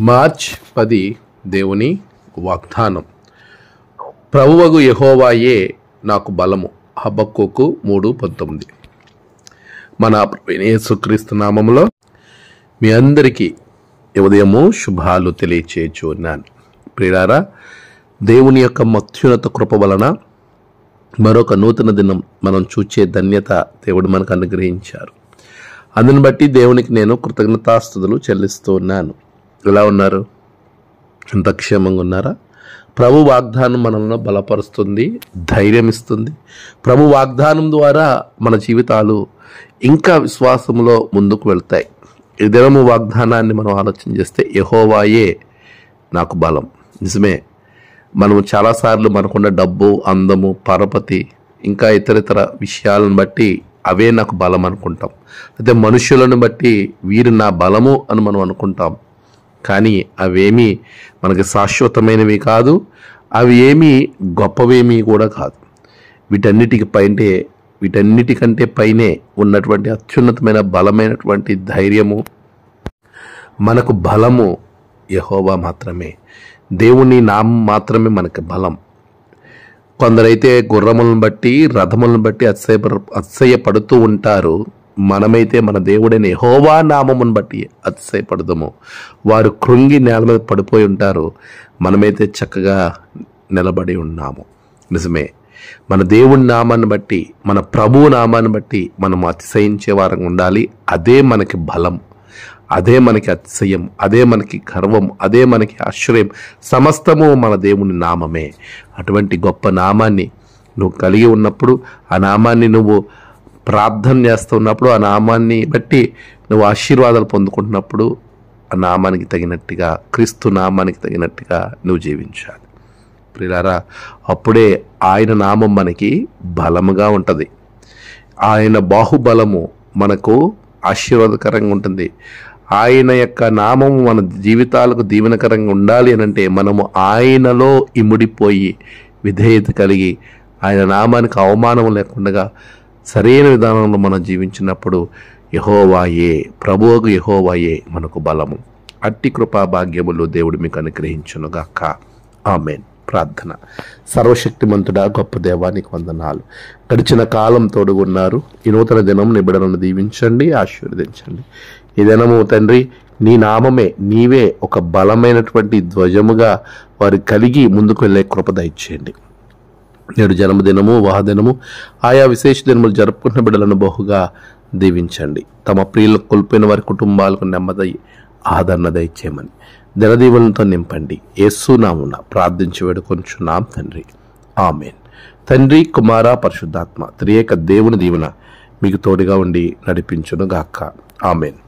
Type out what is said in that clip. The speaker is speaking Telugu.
మార్చ్ 10 దేవుని వాగ్దానం. ప్రభువగు యెహోవాయే నాకు బలము. హబక్కూకు 3:19. మన యేసుక్రీస్తు నామములో మీ అందరికీ ఉదయము శుభాలు తెలియచేయుచున్నాను. ప్రియులారా, దేవుని యొక్క అత్యున్నత కృప వలన మరొక నూతన దినం మనం చూచే ధన్యత దేవుడు మనకు అనుగ్రహించారు. అందుని బట్టి దేవునికి నేను కృతజ్ఞతాస్తుతులు చెల్లిస్తూ ఉన్నాను. ఎలా ఉన్నారు? ఎంత క్షేమంగా ఉన్నారా? ప్రభు వాగ్దానం మనల్ని బలపరుస్తుంది, ధైర్యం ఇస్తుంది. ప్రభు వాగ్దానం ద్వారా మన జీవితాలు ఇంకా విశ్వాసంలో ముందుకు వెళ్తాయి. ఈ దినము వాగ్దానాన్ని మనం ఆలోచన చేస్తే యెహోవాయే నాకు బలం. నిజమే, మనము చాలాసార్లు మనకున్న డబ్బు, అందము, పరపతి, ఇంకా ఇతరితర విషయాలను బట్టి అవే నాకు బలం అనుకుంటాం. అయితే మనుషులను బట్టి వీరు నా బలము అని మనం అనుకుంటాం. కానీ అవేమీ మనకి శాశ్వతమైనవి కాదు, అవి ఏమీ గొప్పవేమీ కూడా కాదు. వీటన్నిటికంటే పైనే ఉన్నటువంటి అత్యున్నతమైన బలమైనటువంటి ధైర్యము, మనకు బలము యెహోవా మాత్రమే. దేవుని నామం మాత్రమే మనకి బలం. కొందరైతే గుర్రములను బట్టి, రథములను బట్టి అతిశయపడుతూ ఉంటారు. మనమైతే మన దేవుడైన యెహోవా నామమును బట్టి అతిశయపడదాము. వారు కృంగి నేల మీద పడిపోయి ఉంటారు, మనమైతే చక్కగా నిలబడి ఉన్నాము. నిజమే, మన దేవుని నామాన్ని బట్టి, మన ప్రభువు నామాన్ని బట్టి మనం అతిశయించే వారంగా ఉండాలి. అదే మనకి బలం, అదే మనకి అతిశయం, అదే మనకి గర్వం, అదే మనకి ఆశ్రయం. సమస్తము మన దేవుని నామమే. అటువంటి గొప్ప నామాన్ని నువ్వు కలిగి ఉన్నప్పుడు, ఆ నామాన్ని నువ్వు ప్రార్థన చేస్తున్నప్పుడు, ఆ నామాన్ని బట్టి నువ్వు ఆశీర్వాదాలు పొందుకుంటున్నప్పుడు, ఆ నామానికి తగినట్టుగా, క్రీస్తు నామానికి తగినట్టుగా నువ్వు జీవించాలి. ప్రియులారా, అప్పుడే ఆయన నామం మనకి బలముగా ఉంటుంది. ఆయన బాహుబలము మనకు ఆశీర్వాదకరంగా ఉంటుంది. ఆయన యొక్క నామము మన జీవితాలకు దీవెనకరంగా ఉండాలి అని అంటే మనము ఆయనలో ఇముడిపోయి విధేయత కలిగి ఆయన నామానికి అవమానం లేకుండా సరైన విధానంలో మనం జీవించినప్పుడు యెహోవాయే, ప్రభువుకు యెహోవాయే మనకు బలము. అట్టి కృపా భాగ్యములు దేవుడు మీకు అనుగ్రహించునుగాక. ఆమేన్. ప్రార్థన. సర్వశక్తిమంతుడా, గొప్ప దేవానికి వందనాలు. గడిచిన కాలం తోడుగున్నారు. ఈ నూతన దినం నీ బిడ్డలను దీవించండి, ఆశీర్వదించండి. ఈ దినము తండ్రి, నీ నామమే, నీవే ఒక బలమైనటువంటి ధ్వజముగా వారు కలిగి ముందుకు వెళ్ళే కృప దయచేయండి. నేడు జన్మదినము, వివాహదినము, ఆయా విశేష దినములు జరుపుకున్న బిడ్డలను బహుగా దీవించండి. తమ ప్రియులకు కోల్పోయిన వారి కుటుంబాలకు నెమ్మది, ఆదరణ దయచేయమని దినదీవులతో నింపండి. యేసు నామమున ప్రార్థించి వేడుకొంచున్నాం తండ్రి. ఆమేన్. తండ్రి, కుమార, పరిశుద్ధాత్మ త్రియేక దేవుని దీవెన మీకు తోడుగా ఉండి నడిపించును గాక. ఆమేన్.